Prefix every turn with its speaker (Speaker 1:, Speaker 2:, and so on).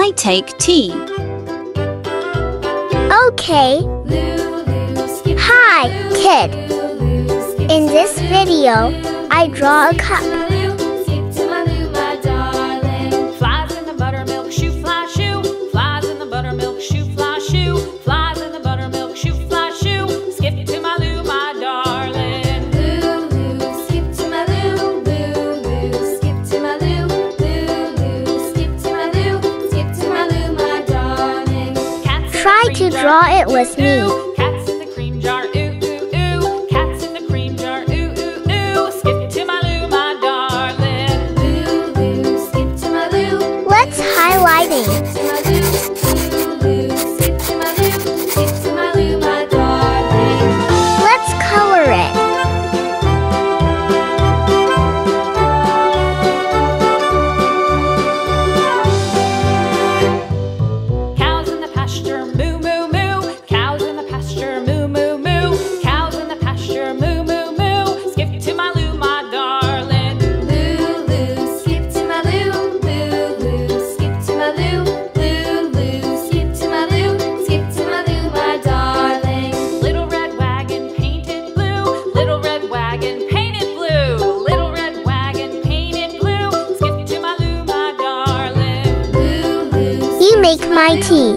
Speaker 1: I take tea.
Speaker 2: Okay. Hi, kid. In this video, I draw a cup.
Speaker 3: Flies in the buttermilk shoe, fly shoe. Flies in the buttermilk shoe, fly shoe. Flies in the buttermilk shoe, fly shoe. Skip to my Lou, my darling. Lou, skip to my Lou. Lou, skip to my Lou. Lou, skip to my Lou. Skip to my Lou, my darling.
Speaker 2: Try to draw it with me.
Speaker 3: Cats in the cream jar, ooh, ooh, ooh. Cats in the cream jar, ooh, ooh, ooh. Skip to my Lou, my darling. Lou, skip to my Lou.
Speaker 2: Let's highlighting. Let's color it.
Speaker 3: Cows in the pasture, moo, moo, moo. Cows in the pasture, moo, moo, moo. Cows in the pasture, moo, moo, moo. Skip to my Lou, my darling. Lou, skip to my Lou. Lou, skip to my Lou. Lou, skip to my Lou. Skip to my Lou, my darling. Little red wagon painted blue. Little red wagon painted blue. Little red wagon painted blue. Skip to my Lou, my darling.
Speaker 2: You make my tea.